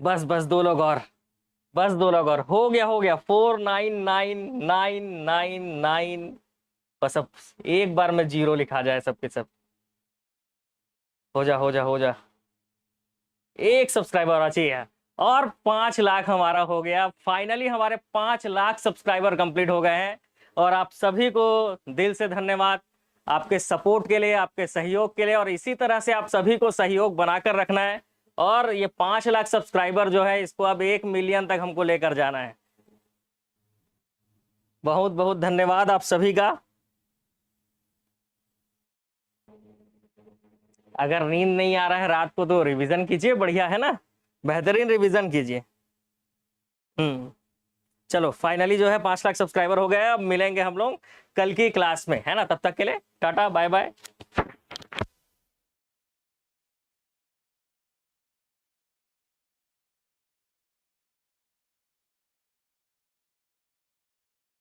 बस बस दो लोग और, बस दो लोग और, हो गया 499999। बस अब एक बार में जीरो लिखा जाए सबके सब। हो जा हो जा हो जा। एक सब्सक्राइबर और चाहिए, और 5 लाख हमारा हो गया फाइनली। हमारे 5 लाख सब्सक्राइबर कंप्लीट हो गए हैं। और आप सभी को दिल से धन्यवाद, आपके सपोर्ट के लिए, आपके सहयोग के लिए। और इसी तरह से आप सभी को सहयोग बनाकर रखना है। और ये 5 लाख सब्सक्राइबर जो है, इसको अब 1 मिलियन तक हमको लेकर जाना है। बहुत बहुत धन्यवाद आप सभी का। अगर नींद नहीं आ रहा है रात को तो रिवीजन कीजिए, बढ़िया है ना, बेहतरीन रिवीजन कीजिए। हम्म। चलो फाइनली जो है 5 लाख सब्सक्राइबर हो गए। अब मिलेंगे हम लोग कल की क्लास में, है ना। तब तक के लिए टाटा बाय बाय।